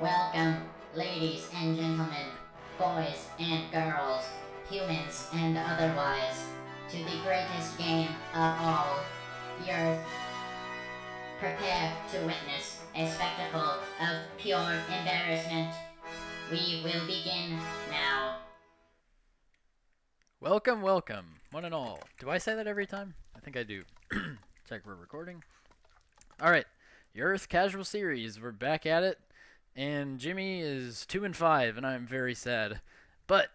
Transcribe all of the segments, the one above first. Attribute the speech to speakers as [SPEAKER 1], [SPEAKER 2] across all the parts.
[SPEAKER 1] Welcome, ladies and gentlemen, boys and girls, humans and otherwise, to the greatest game of all, Yerth. Prepare to witness a spectacle of pure embarrassment. We will begin now.
[SPEAKER 2] Welcome, welcome, one and all. Do I say that every time? I think I do. Check we're recording. Alright, Yerth Casual Series. We're back at it. And Jimmy is 2-5, and I'm very sad. But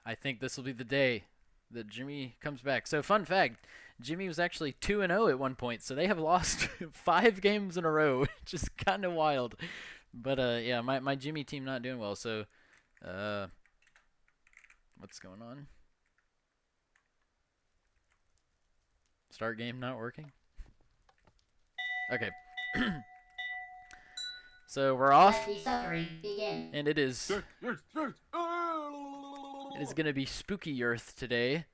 [SPEAKER 2] I think this will be the day that Jimmy comes back. So, fun fact, Jimmy was actually 2-0 at one point, so they have lost 5 games in a row, which is kind of wild. But yeah, my Jimmy team not doing well. So, what's going on? Start game not working? Okay. So we're off,
[SPEAKER 1] Let the suffering begin.
[SPEAKER 2] and it is gonna be spooky Yerth today.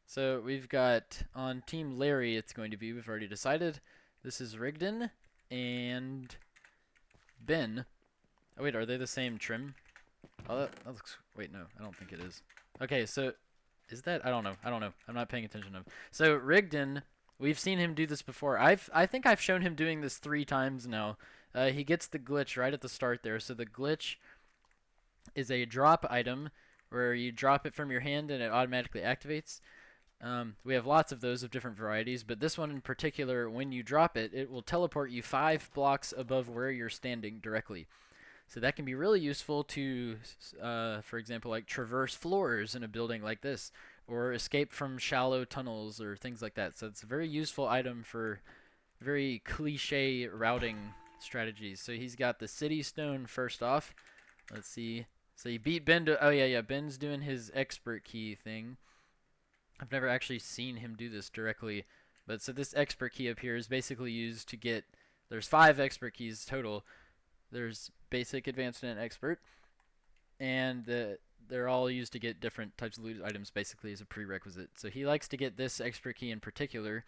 [SPEAKER 2] So we've got on Team Larry, it's going to be, we've already decided. This is Rigdon and Ben. Oh wait, are they the same trim? Oh, that looks. Wait, no, I don't think it is. Okay, so is that? I don't know. I'm not paying attention to him. So Rigdon, we've seen him do this before. I think I've shown him doing this 3 times now. He gets the glitch right at the start there. So the glitch is a drop item where you drop it from your hand and it automatically activates. We have lots of those of different varieties, but this one in particular, when you drop it, it will teleport you 5 blocks above where you're standing directly. So that can be really useful to, for example, like traverse floors in a building like this, or escape from shallow tunnels or things like that. So it's a very useful item for very cliche routing strategies. So he's got the city stone first off. Let's see. So he beat Ben to, oh yeah, Ben's doing his expert key thing. I've never actually seen him do this directly, but so this expert key up here is basically used to get, there's 5 expert keys total. There's basic, advanced, and expert, and they're all used to get different types of loot items basically as a prerequisite. So he likes to get this expert key in particular.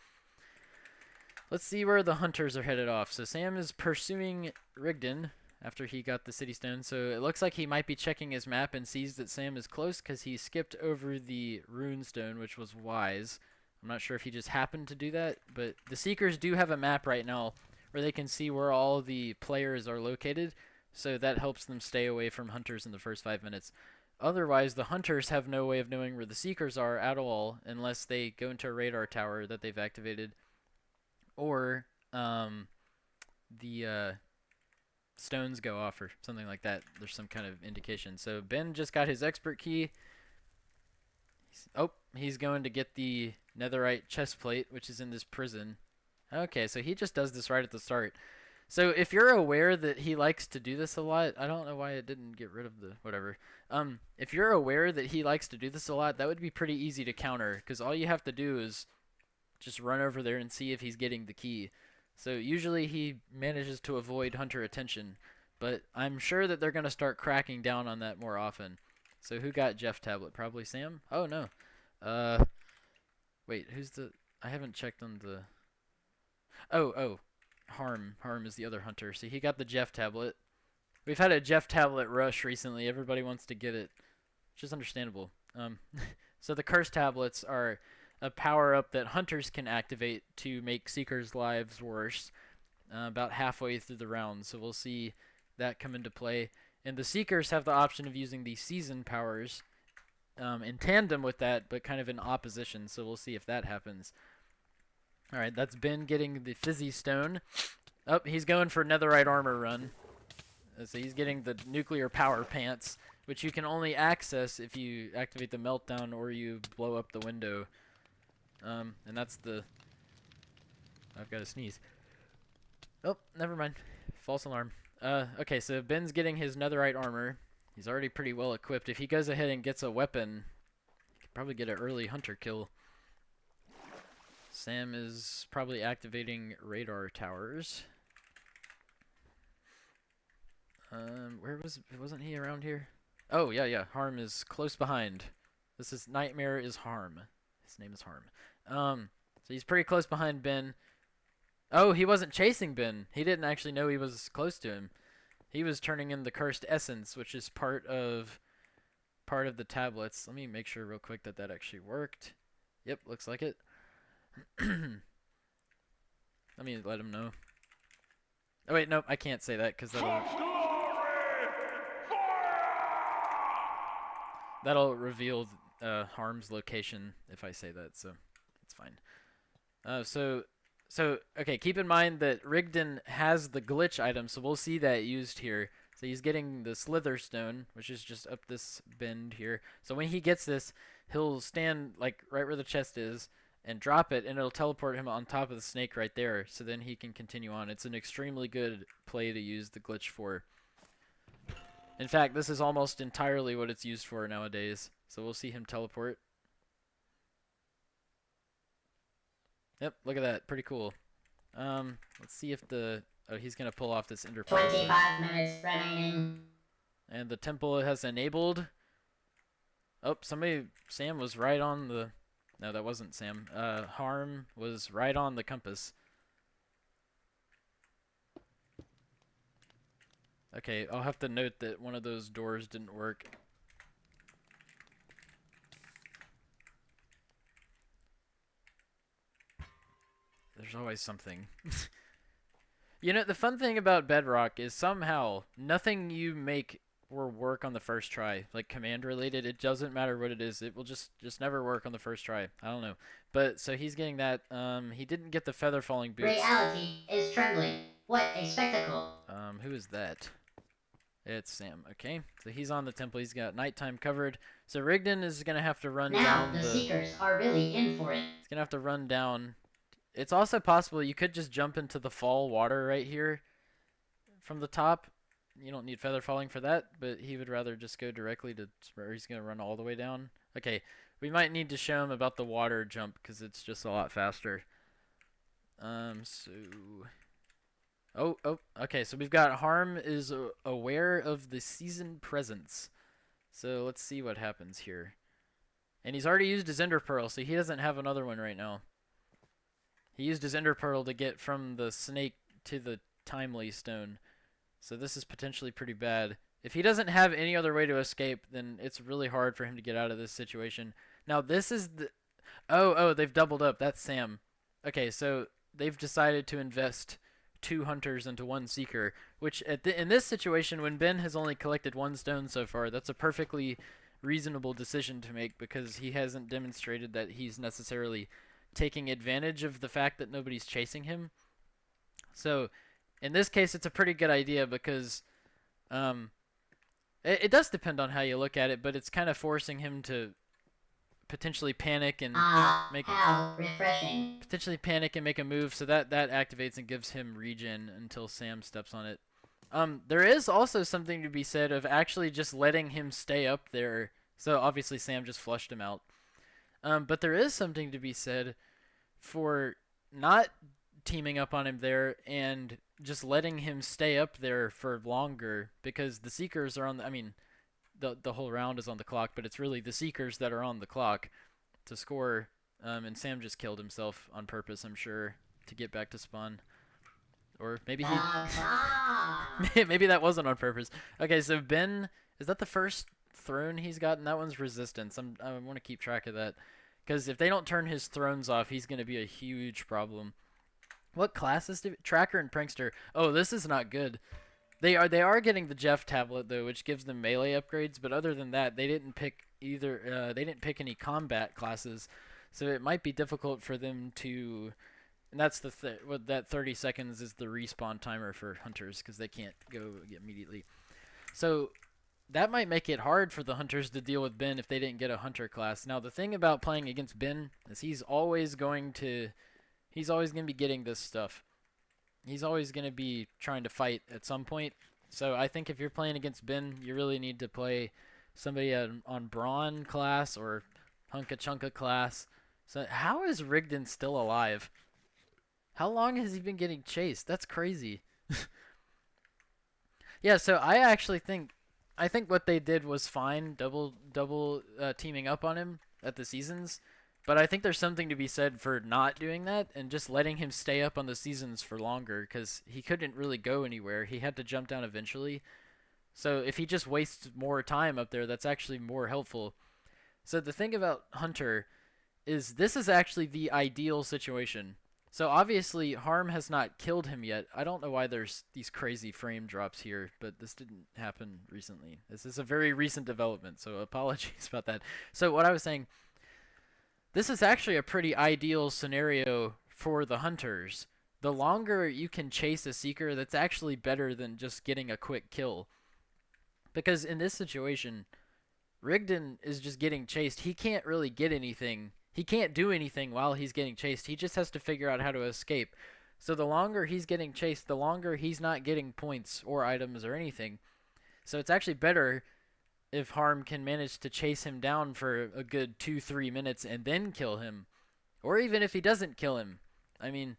[SPEAKER 2] Let's see where the hunters are headed off. So Sam is pursuing Rigdon after he got the city stone. So it looks like he might be checking his map and sees that Sam is close because he skipped over the rune stone, which was wise. I'm not sure if he just happened to do that, but the Seekers do have a map right now where they can see where all the players are located, so that helps them stay away from hunters in the first 5 minutes. Otherwise, the hunters have no way of knowing where the Seekers are at all unless they go into a radar tower that they've activated, or the stones go off or something like that. There's some kind of indication. So Ben just got his expert key. He's going to get the netherite chest plate, which is in this prison. Okay, so he just does this right at the start. So if you're aware that he likes to do this a lot, I don't know why it didn't get rid of the whatever. If you're aware that he likes to do this a lot, that would be pretty easy to counter, because all you have to do is just run over there and see if he's getting the key. So usually he manages to avoid hunter attention, but I'm sure that they're going to start cracking down on that more often. So who got Jeff tablet? Probably Sam? Oh, no. Wait, who's the... I haven't checked on the... Oh, Harm. Harm is the other hunter. So he got the Jeff tablet. We've had a Jeff tablet rush recently. Everybody wants to get it, which is understandable. So the curse tablets are a power-up that hunters can activate to make Seekers' lives worse about halfway through the round. So we'll see that come into play. And the Seekers have the option of using the season powers in tandem with that, but kind of in opposition. So we'll see if that happens. Alright, that's Ben getting the fizzy stone. Oh, he's going for netherite armor run. So he's getting the nuclear power pants, which you can only access if you activate the meltdown or you blow up the window. And that's the... I've got to sneeze. Oh, never mind. False alarm. Okay, so Ben's getting his netherite armor. He's already pretty well equipped. If he goes ahead and gets a weapon, he could probably get an early hunter kill. Sam is probably activating radar towers. Wasn't he around here? Oh, yeah. Harm is close behind. This is Nightmare is Harm. His name is Harm. So he's pretty close behind Ben. Oh, he wasn't chasing Ben. He didn't actually know he was close to him. He was turning in the cursed essence, which is part of the tablets. Let me make sure real quick that that actually worked. Yep, looks like it. Let me let him know. Oh wait, nope, I can't say that because that'll reveal Harm's location if I say that, so it's fine. So okay, keep in mind that Rigdon has the glitch item, so we'll see that used here. So he's getting the Slither Stone, which is just up this bend here. So when he gets this, he'll stand like right where the chest is and drop it, and it'll teleport him on top of the snake right there. So then he can continue on. It's an extremely good play to use the glitch for. In fact, this is almost entirely what it's used for nowadays. So we'll see him teleport. Yep, look at that. Pretty cool. Let's see if the... Oh, he's going to pull off this ender pearl.
[SPEAKER 1] 25 minutes remaining.
[SPEAKER 2] And the temple has enabled. Oh, Sam was right on the... No, that wasn't Sam. Harm was right on the compass. Okay, I'll have to note that one of those doors didn't work. There's always something. You know, the fun thing about Bedrock is somehow nothing you make will work on the first try. Like command related, it doesn't matter what it is. It will just never work on the first try. I don't know. But so he's getting that. He didn't get the feather falling boots.
[SPEAKER 1] Reality is trembling. What a spectacle.
[SPEAKER 2] Who is that? It's Sam. Okay. So he's on the temple. He's got nighttime covered. So Rigdon is going to have to run down
[SPEAKER 1] the Seekers are really in for it.
[SPEAKER 2] He's going to have to run down. It's also possible you could just jump into the fall water right here from the top. You don't need feather falling for that, but he would rather just go directly to where he's going to run all the way down. Okay, we might need to show him about the water jump because it's just a lot faster. Okay, so we've got Harm is aware of the season presence. So let's see what happens here. And he's already used his Ender Pearl, so he doesn't have another one right now. He used his Ender Pearl to get from the snake to the Timely Stone. So this is potentially pretty bad. If he doesn't have any other way to escape, then it's really hard for him to get out of this situation. Now this is the... Oh, they've doubled up. That's Sam. Okay, so they've decided to invest 2 hunters into 1 seeker, which in this situation, when Ben has only collected 1 stone so far, that's a perfectly reasonable decision to make because he hasn't demonstrated that he's necessarily taking advantage of the fact that nobody's chasing him. So in this case, it's a pretty good idea because it does depend on how you look at it, but it's kind of forcing him to potentially panic and make a move, so that activates and gives him regen until Sam steps on it. There is also something to be said of actually just letting him stay up there. So obviously Sam just flushed him out. But there is something to be said for not teaming up on him there and just letting him stay up there for longer, because the Seekers are on the, I mean, the whole round is on the clock, but it's really the Seekers that are on the clock to score. And Sam just killed himself on purpose, I'm sure, to get back to spawn. Or maybe maybe that wasn't on purpose. Okay, so Ben, is that the first throne he's gotten? That one's resistance. I want to keep track of that, because if they don't turn his thrones off, he's going to be a huge problem. What classes do Tracker and Prankster? Oh, this is not good. They are getting the Jeff tablet though, which gives them melee upgrades, but other than that, they didn't pick either. They didn't pick any combat classes, so it might be difficult for them to. And that's what that 30 seconds is the respawn timer for hunters, because they can't go immediately. So that might make it hard for the hunters to deal with Ben if they didn't get a hunter class. Now the thing about playing against Ben is he's always going to be getting this stuff. He's always going to be trying to fight at some point. So I think if you're playing against Ben, you really need to play somebody on Brawn class or Hunka Chunka class. So how is Rigdon still alive? How long has he been getting chased? That's crazy. Yeah, so I think what they did was fine, double teaming up on him at the seasons. But I think there's something to be said for not doing that and just letting him stay up on the seasons for longer because he couldn't really go anywhere. He had to jump down eventually. So if he just wastes more time up there, that's actually more helpful. So the thing about Hunter is this is actually the ideal situation. So obviously Harm has not killed him yet. I don't know why there's these crazy frame drops here, but this didn't happen recently. This is a very recent development, so apologies about that. So what I was saying, this is actually a pretty ideal scenario for the hunters. The longer you can chase a seeker, that's actually better than just getting a quick kill. Because in this situation, Rigdon is just getting chased. He can't really get anything. He can't do anything while he's getting chased. He just has to figure out how to escape. So the longer he's getting chased, the longer he's not getting points or items or anything. So it's actually better if Harm can manage to chase him down for a good 2-3 minutes and then kill him. Or even if he doesn't kill him. I mean,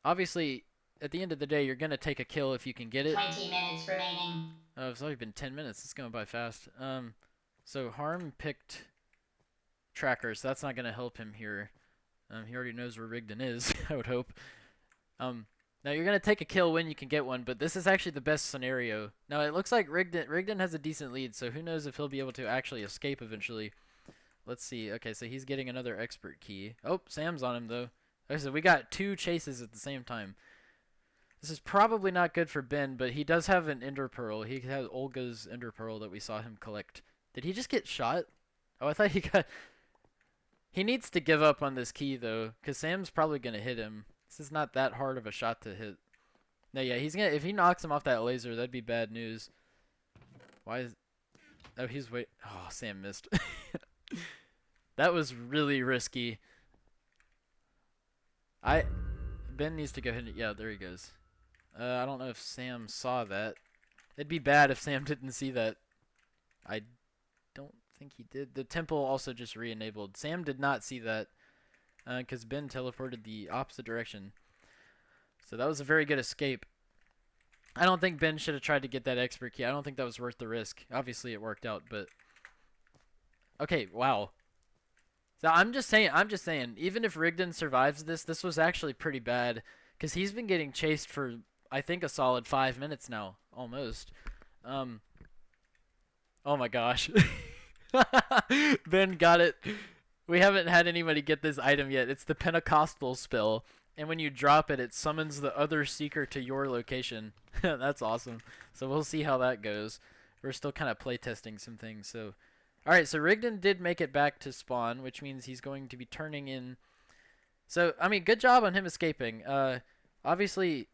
[SPEAKER 2] obviously, at the end of the day, you're going to take a kill if you can get it.
[SPEAKER 1] 20 minutes remaining.
[SPEAKER 2] Oh, it's already been 10 minutes. It's going by fast. So Harm picked Tracker, so that's not going to help him here. He already knows where Rigdon is, I would hope. Now you're going to take a kill when you can get one, but this is actually the best scenario. Now it looks like Rigdon has a decent lead, so who knows if he'll be able to actually escape eventually. Let's see. Okay, so he's getting another expert key. Oh, Sam's on him, though. Okay, so we got 2 chases at the same time. This is probably not good for Ben, but he does have an Ender Pearl. He has Olga's Ender Pearl that we saw him collect. Did he just get shot? Oh, I thought he got... He needs to give up on this key, though, because Sam's probably going to hit him. This is not that hard of a shot to hit. No, yeah, he's gonna. If he knocks him off that laser, that'd be bad news. Why is... Oh, he's wait... Oh, Sam missed. That was really risky. Ben needs to go ahead and... Yeah, there he goes. I don't know if Sam saw that. It'd be bad if Sam didn't see that. I don't think he did. The temple also just re-enabled. Sam did not see that because Ben teleported the opposite direction. So that was a very good escape. I don't think Ben should have tried to get that expert key. I don't think that was worth the risk. Obviously, it worked out, but... Okay, wow. So I'm just saying, even if Rigdon survives this, this was actually pretty bad. Because he's been getting chased for, I think, a solid 5 minutes now. Almost. Oh my gosh. Ben got it. We haven't had anybody get this item yet. It's the Pentecostal spell. And when you drop it, it summons the other seeker to your location. That's awesome. So we'll see how that goes. We're still kind of playtesting some things. So, alright, so Rigdon did make it back to spawn, which means he's going to be turning in... So, I mean, good job on him escaping. Obviously,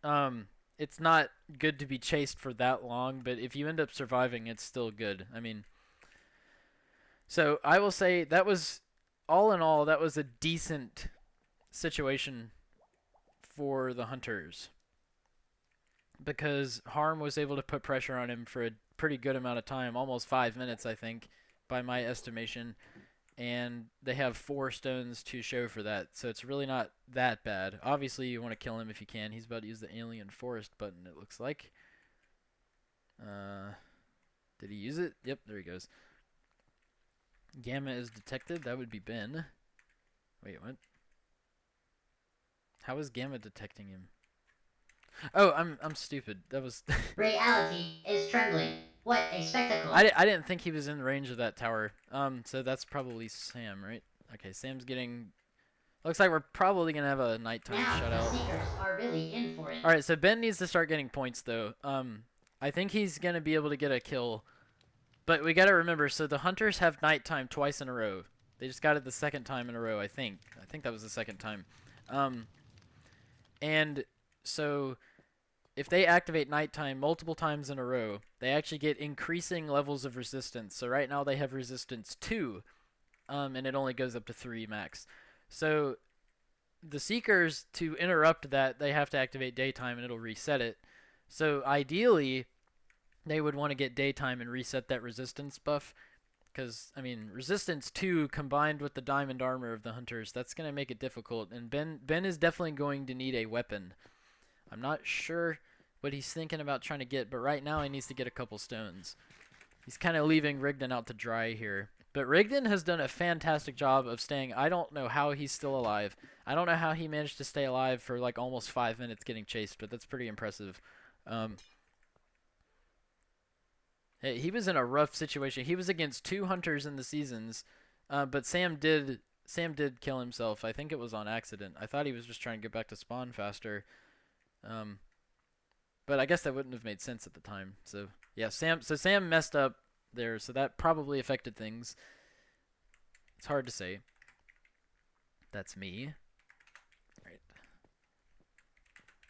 [SPEAKER 2] it's not good to be chased for that long, but if you end up surviving, it's still good. I mean... So, I will say that was... All in all, that was a decent situation for the hunters. Because Harm was able to put pressure on him for a pretty good amount of time. Almost 5 minutes, I think, by my estimation. And they have 4 stones to show for that. So it's really not that bad. Obviously, you want to kill him if you can. He's about to use the Alien Forest button, it looks like. Did he use it? Yep, there he goes. Gamma is detected. That would be Ben. Wait, what? How is Gamma detecting him? Oh, I'm stupid. That was...
[SPEAKER 1] Reality is trembling. What a spectacle.
[SPEAKER 2] I didn't think he was in range of that tower. So that's probably Sam, right? Okay, Sam's getting... Looks like we're probably going to have a nighttime
[SPEAKER 1] now,
[SPEAKER 2] shutout.
[SPEAKER 1] the Seekers are really in for it.
[SPEAKER 2] Alright, so Ben needs to start getting points, though. I think he's going to be able to get a kill. But we got to remember, so the hunters have nighttime twice in a row. They just got it the second time in a row, I think. I think that was the second time. And so if they activate nighttime multiple times in a row, they actually get increasing levels of resistance. So right now they have resistance 2, and it only goes up to 3 max. So the Seekers, to interrupt that, they have to activate daytime and it'll reset it. So ideally, they would want to get daytime and reset that resistance buff. Because, I mean, resistance 2 combined with the diamond armor of the hunters, that's going to make it difficult. And Ben is definitely going to need a weapon. I'm not sure what he's thinking about trying to get, but right now he needs to get a couple stones. He's kind of leaving Rigdon out to dry here. But Rigdon has done a fantastic job of staying. I don't know how he's still alive. I don't know how he managed to stay alive for like almost 5 minutes getting chased, but that's pretty impressive. He was in a rough situation. He was against 2 hunters in the seasons, but Sam did kill himself. I think it was on accident. I thought he was just trying to get back to spawn faster. But I guess that wouldn't have made sense at the time. So yeah, Sam messed up there, so that probably affected things. It's hard to say. That's me. All right.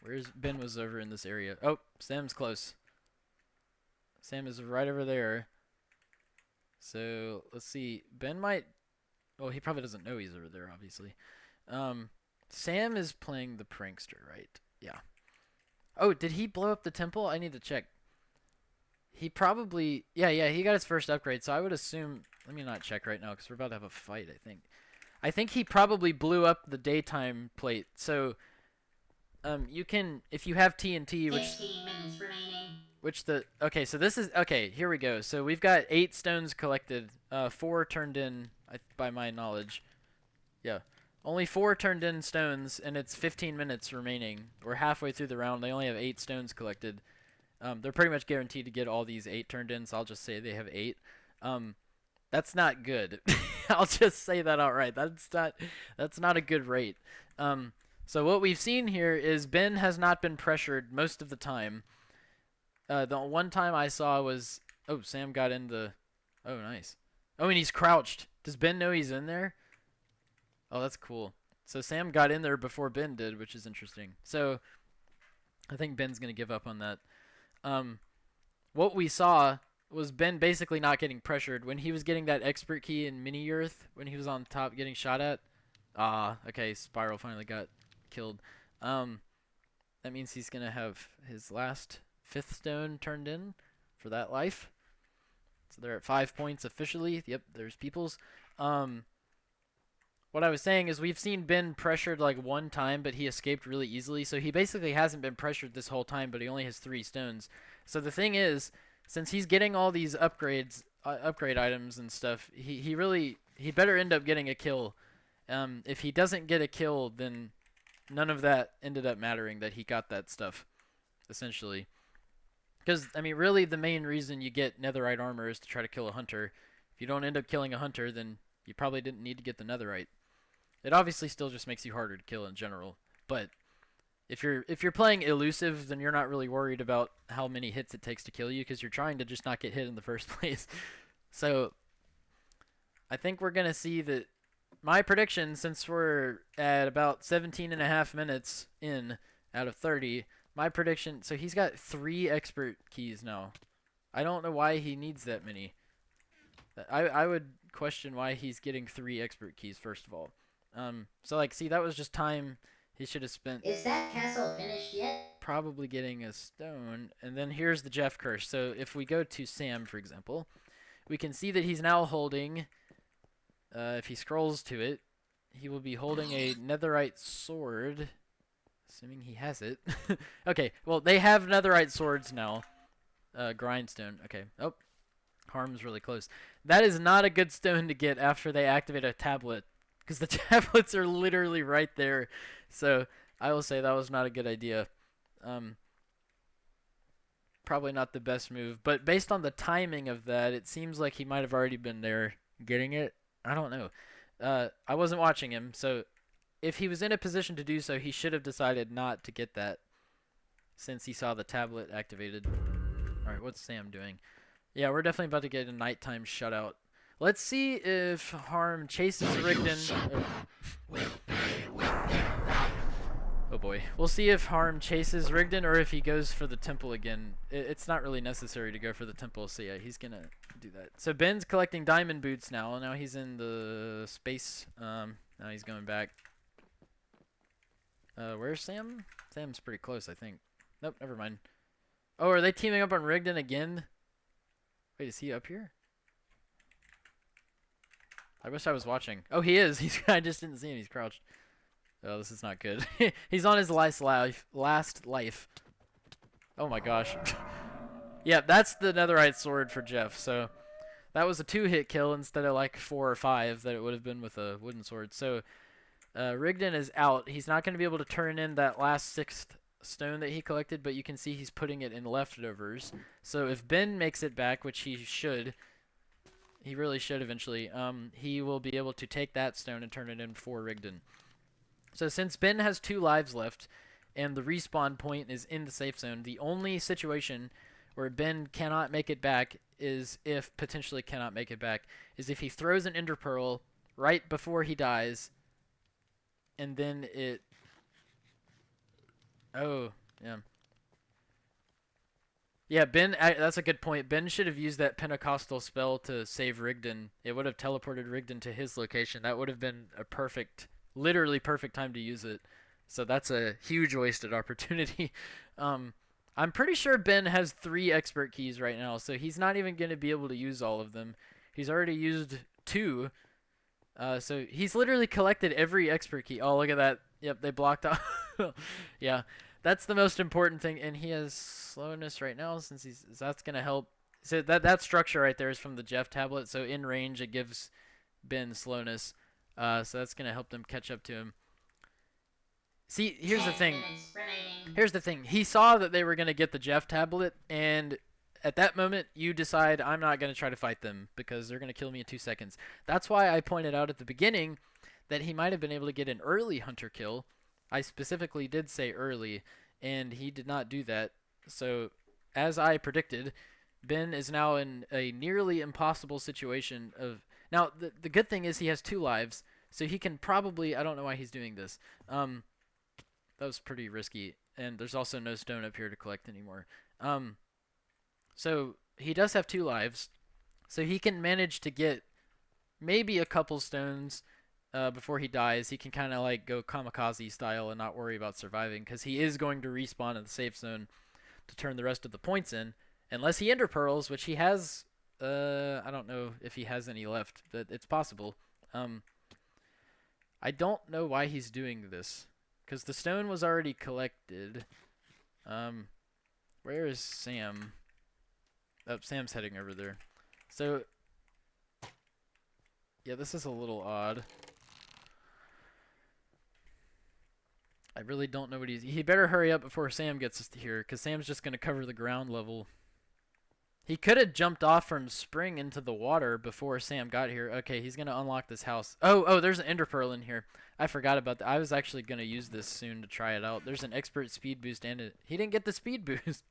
[SPEAKER 2] Where's Ben? Was over in this area. Oh, Sam's close. Sam is right over there. So let's see. Ben might. Well, he probably doesn't know he's over there, obviously. Sam is playing the prankster, right? Yeah. Oh, did he blow up the temple? I need to check. He probably. Yeah, he got his first upgrade, so I would assume. Let me not check right now because we're about to have a fight, I think. I think he probably blew up the daytime plate. So, you can. If you have TNT, which.
[SPEAKER 1] 15 minutes remaining.
[SPEAKER 2] Okay, so this is, okay, here we go. So we've got 8 stones collected, 4 turned in, by my knowledge. Yeah, only 4 turned in stones, and it's 15 minutes remaining. We're halfway through the round. They only have 8 stones collected. They're pretty much guaranteed to get all these 8 turned in, so I'll just say they have 8. That's not good. I'll just say that outright. That's not a good rate. So what we've seen here is Ben has not been pressured most of the time. The one time I saw was... Oh, Sam got in the... Oh, nice. Oh, and he's crouched. Does Ben know he's in there? Oh, that's cool. So Sam got in there before Ben did, which is interesting. So I think Ben's going to give up on that. What we saw was Ben basically not getting pressured. When he was getting that expert key in mini Yerth, when he was on top getting shot at... okay, Spiral finally got killed. That means he's going to have his last... 5th stone turned in for that life. So they're at 5 points officially. Yep, there's people's. What I was saying is we've seen Ben pressured like 1 time, but he escaped really easily. So he basically hasn't been pressured this whole time, but he only has 3 stones. So the thing is, since he's getting all these upgrades, upgrade items and stuff, he better end up getting a kill. If he doesn't get a kill, then none of that ended up mattering, that he got that stuff, essentially. Because, I mean, really the main reason you get netherite armor is to try to kill a hunter. If you don't end up killing a hunter, then you probably didn't need to get the netherite. It obviously still just makes you harder to kill in general. But if you're playing elusive, then you're not really worried about how many hits it takes to kill you, because you're trying to just not get hit in the first place. So, I think we're going to see that my prediction, since we're at about 17.5 minutes in out of 30... My prediction, so he's got 3 expert keys now. I don't know why he needs that many. I would question why he's getting 3 expert keys, first of all. So like, see, that was just time he should have spent.
[SPEAKER 1] Is that castle finished yet?
[SPEAKER 2] Probably getting a stone. And then here's the Jeff curse. So if we go to Sam, for example, we can see that he's now holding, if he scrolls to it, he will be holding a netherite sword. Assuming he has it. Okay, well, they have netherite swords now. Grindstone. Okay. Oh, Harm's really close. That is not a good stone to get after they activate a tablet, because the tablets are literally right there. So I will say that was not a good idea. Probably not the best move, but based on the timing of that, it seems like he might have already been there getting it. I don't know. I wasn't watching him, so... If he was in a position to do so, he should have decided not to get that, since he saw the tablet activated. Alright, what's Sam doing? Yeah, we're definitely about to get a nighttime shutout. Let's see if Harm chases Rigdon. Oh boy. We'll see if Harm chases Rigdon or if he goes for the temple again. It's not really necessary to go for the temple, so yeah, he's gonna do that. So Ben's collecting diamond boots now. Now he's in the space. Now he's going back. Where's Sam? Sam's pretty close, I think. Nope, never mind. Oh, are they teaming up on Rigdon again? Wait, is he up here? I wish I was watching. Oh, he is. I just didn't see him. He's crouched. Oh, this is not good. He's on his last life. Oh my gosh. Yeah, that's the netherite sword for Jeff. So That was a 2-hit kill instead of like 4 or 5 that it would have been with a wooden sword. So Rigdon is out. He's not going to be able to turn in that last 6th stone that he collected, but you can see he's putting it in leftovers. So if Ben makes it back, which he should, he really should eventually, he will be able to take that stone and turn it in for Rigdon. So since Ben has 2 lives left and the respawn point is in the safe zone, the only situation where Ben cannot make it back is if if he throws an ender pearl right before he dies, and then it. Oh, yeah. Yeah, Ben, that's a good point. Ben should have used that Pentecostal spell to save Rigdon. It would have teleported Rigdon to his location. That would have been a perfect, literally perfect time to use it. So that's a huge wasted opportunity. I'm pretty sure Ben has 3 expert keys right now, so he's not even going to be able to use all of them. He's already used 2. So he's literally collected every expert key. Oh, look at that. Yep, they blocked out. Yeah, that's the most important thing. And he has slowness right now, since that's gonna help. So that structure right there is from the Jeff tablet. So in range, it gives Ben slowness. So that's gonna help them catch up to him. See, here's the thing. He saw that they were gonna get the Jeff tablet, and at that moment, you decide, I'm not going to try to fight them because they're going to kill me in 2 seconds. That's why I pointed out at the beginning that he might have been able to get an early hunter kill. I specifically did say early, and he did not do that. So, as I predicted, Ben is now in a nearly impossible situation of... Now, the good thing is he has 2 lives, so he can probably... I don't know why he's doing this. That was pretty risky, and there's also no stone up here to collect anymore. So he does have 2 lives, so he can manage to get maybe a couple stones before he dies. He can kind of like go kamikaze style and not worry about surviving, because he is going to respawn in the safe zone to turn the rest of the points in, unless he ender pearls, which he has. I don't know if he has any left, but it's possible. I don't know why he's doing this, because the stone was already collected. Where is Sam? Oh, Sam's heading over there. So, yeah, this is a little odd. I really don't know what he better hurry up before Sam gets here, because Sam's just going to cover the ground level. He could have jumped off from spring into the water before Sam got here. Okay, he's going to unlock this house. Oh, there's an ender pearl in here. I forgot about that. I was actually going to use this soon to try it out. There's an expert speed boost, and he didn't get the speed boost.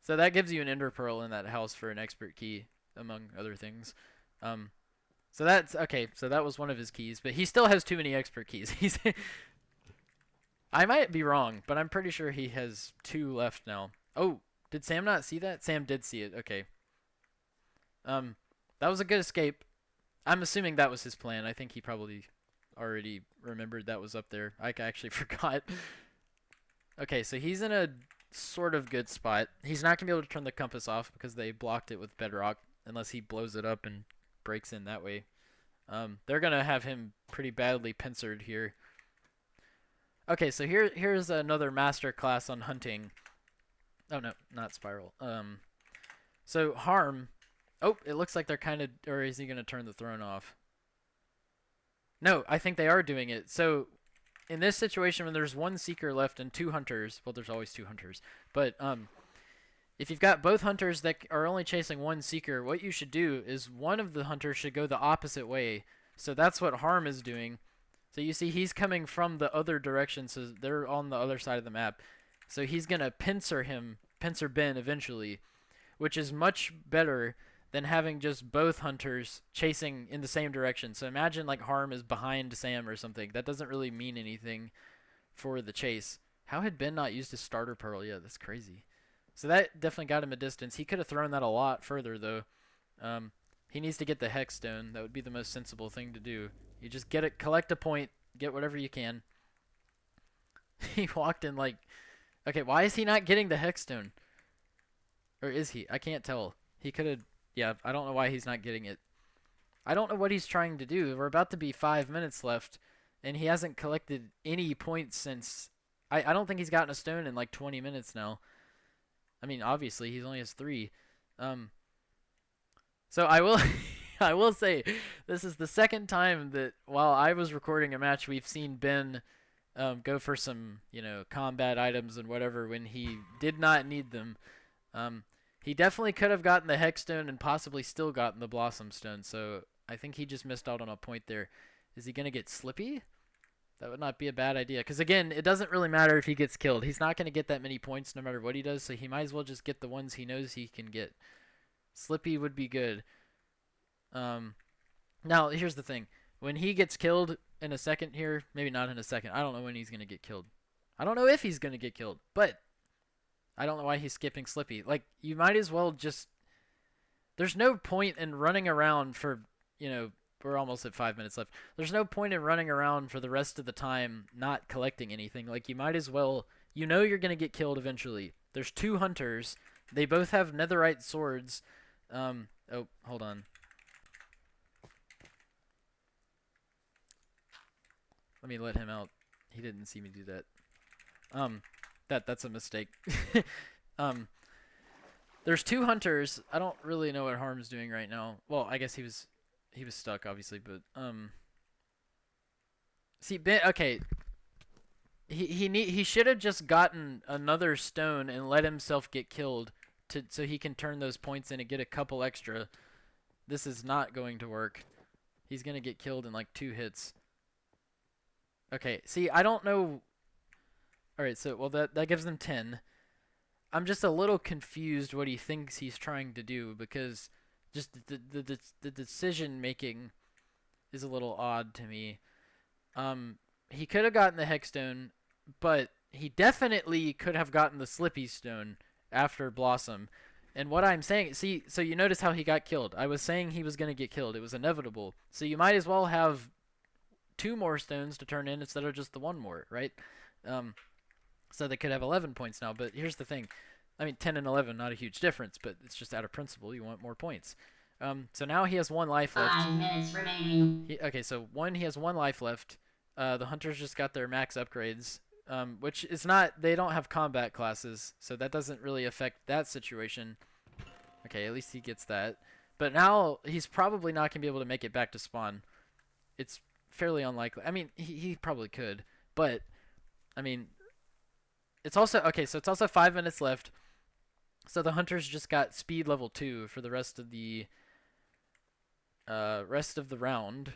[SPEAKER 2] So that gives you an ender pearl in that house for an expert key, among other things. So that's okay. So that was one of his keys, but he still has too many expert keys. I might be wrong, but I'm pretty sure he has 2 left now. Oh, did Sam not see that? Sam did see it. Okay. That was a good escape. I'm assuming that was his plan. I think he probably already remembered that was up there. I actually forgot. Okay, so he's in a sort of good spot. He's not going to be able to turn the compass off because they blocked it with bedrock, unless he blows it up and breaks in that way. They're going to have him pretty badly pincered here. Okay, so here's another master class on hunting. Oh, no, not spiral. So harm. Oh, it looks like they're kind of... Or is he going to turn the throne off? No, I think they are doing it. So in this situation, when there's 1 seeker left and 2 hunters, well, there's always 2 hunters, but if you've got both hunters that are only chasing 1 seeker, what you should do is one of the hunters should go the opposite way. So that's what harm is doing. So you see he's coming from the other direction, so they're on the other side of the map. So he's going to pincer Ben eventually, which is much better than having just both hunters chasing in the same direction. So imagine like harm is behind Sam or something. That doesn't really mean anything for the chase. How had Ben not used his starter pearl yet? That's crazy. So that definitely got him a distance. He could have thrown that a lot further though. He needs to get the hex stone. That would be the most sensible thing to do. You just get it, collect a point, get whatever you can. He walked in like... Okay, why is he not getting the hex stone? Or is he? I can't tell. He could have... Yeah, I don't know why he's not getting it. I don't know what he's trying to do. We're about to be 5 minutes left, and he hasn't collected any points since... I don't think he's gotten a stone in like 20 minutes now. I mean, obviously, he only has 3. So I will I will say this is the second time that while I was recording a match we've seen Ben go for some, combat items and whatever when he did not need them. Um, he definitely could have gotten the Hexstone and possibly still gotten the Blossom Stone, so I think he just missed out on a point there. Is he going to get Slippy? That would not be a bad idea. Because, again, it doesn't really matter if he gets killed. He's not going to get that many points no matter what he does, so he might as well just get the ones he knows he can get. Slippy would be good. Now, here's the thing. When he gets killed in a second here, maybe not in a second. I don't know when he's going to get killed. I don't know if he's going to get killed, but I don't know why he's skipping Slippy. Like, you might as well just... There's no point in running around for, we're almost at 5 minutes left. There's no point in running around for the rest of the time not collecting anything. Like, you might as well... You know you're going to get killed eventually. There's 2 hunters. They both have netherite swords. Oh, hold on. Let me let him out. He didn't see me do that. That's a mistake. There's 2 hunters. I don't really know what Harm's doing right now. Well, I guess he was stuck, obviously, but see, okay. He should have just gotten another stone and let himself get killed so he can turn those points in and get a couple extra. This is not going to work. He's gonna get killed in like 2 hits. Okay, see, I don't know. Alright, so, well, that gives them 10. I'm just a little confused what he thinks he's trying to do, because just the decision making is a little odd to me. He could have gotten the Hexstone, but he definitely could have gotten the Slippy Stone after Blossom. And what I'm saying, see, so you notice how he got killed. I was saying he was going to get killed. It was inevitable. So you might as well have 2 more stones to turn in instead of just the 1 more, right? So they could have 11 points now. But here's the thing. I mean, 10 and 11, not a huge difference, but it's just out of principle. You want more points. So now he has 1 life left.
[SPEAKER 1] 5 minutes remaining.
[SPEAKER 2] Okay, so he has 1 life left. The hunters just got their max upgrades, which is not... They don't have combat classes, so that doesn't really affect that situation. Okay, at least he gets that. But now he's probably not going to be able to make it back to spawn. It's fairly unlikely. I mean, he probably could, but, I mean... It's also... Okay, so it's also 5 minutes left. So the hunters just got speed level 2 for the rest of the round.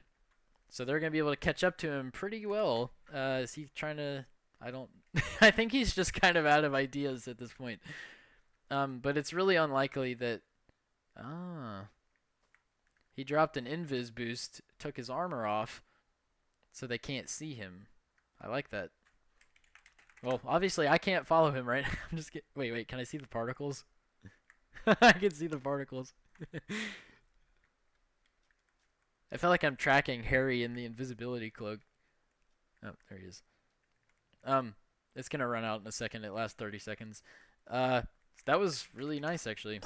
[SPEAKER 2] So they're going to be able to catch up to him pretty well. Is he trying to... I don't... I think he's just kind of out of ideas at this point. But it's really unlikely that... He dropped an invis boost, took his armor off, so they can't see him. I like that. Well, obviously I can't follow him, right? I'm just kidding. Wait, can I see the particles? I can see the particles. I feel like I'm tracking Harry in the invisibility cloak. Oh, there he is. It's gonna run out in a second. It lasts 30 seconds. That was really nice, actually.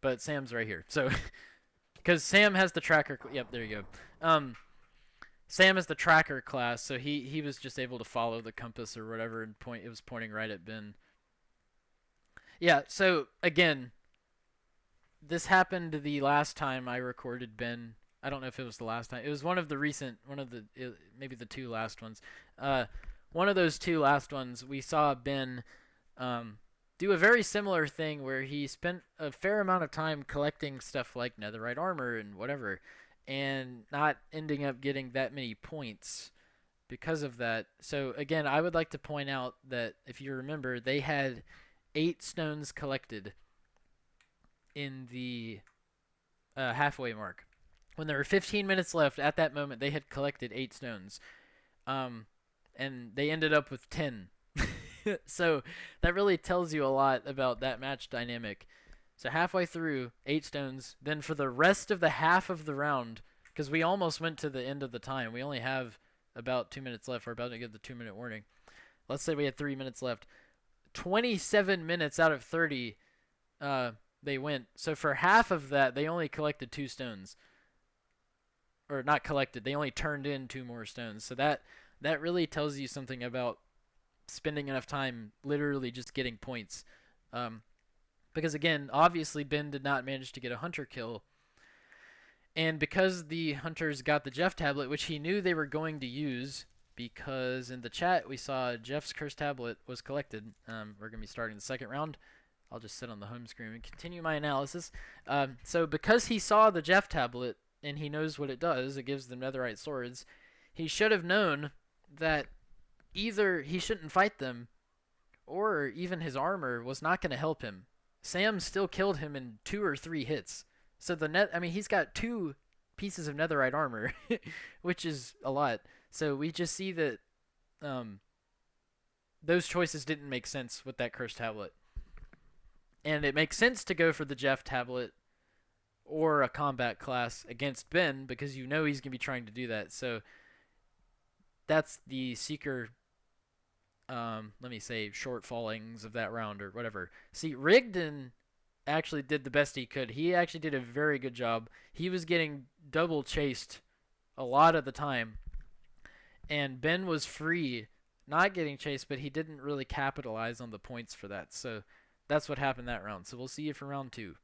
[SPEAKER 2] But Sam's right here. So, because Sam has the tracker... Yep, there you go. Sam is the tracker class, so he was just able to follow the compass or whatever and point. It was pointing right at Ben. Yeah, so, again, this happened the last time I recorded Ben. I don't know if it was the last time. It was one of the recent... maybe the 2 last ones. One of those 2 last ones, we saw Ben... do a very similar thing where he spent a fair amount of time collecting stuff like netherite armor and whatever, and not ending up getting that many points because of that. So again, I would like to point out that if you remember, they had 8 stones collected in the halfway mark. When there were 15 minutes left at that moment, they had collected 8 stones, and they ended up with 10. So that really tells you a lot about that match dynamic. So halfway through, 8 stones. Then for the rest of the half of the round, because we almost went to the end of the time. We only have about 2 minutes left. We're about to get the 2-minute warning. Let's say we had 3 minutes left. 27 minutes out of 30, they went. So for half of that, they only collected 2 stones. Or not collected. They only turned in 2 more stones. So that really tells you something about spending enough time literally just getting points. Because again, obviously Ben did not manage to get a hunter kill, And because the hunters got the Jeff tablet, which he knew they were going to use, because in the chat we saw Jeff's cursed tablet was collected. We're going to be starting the second round. I'll just sit on the home screen and continue my analysis. So because he saw the Jeff tablet and he knows what it does, it gives them netherite swords, he should have known that either he shouldn't fight them or even his armor was not going to help him. Sam still killed him in 2 or 3 hits. So he's got 2 pieces of netherite armor, which is a lot. So we just see that those choices didn't make sense with that cursed tablet. And it makes sense to go for the Jeff tablet or a combat class against Ben because you know he's going to be trying to do that. So that's the Seeker, let me say, shortfallings of that round or whatever. See, Rigdon actually did the best he could. He actually did a very good job. He was getting double chased a lot of the time. And Ben was free, not getting chased, but he didn't really capitalize on the points for that. So that's what happened that round. So we'll see you for round 2.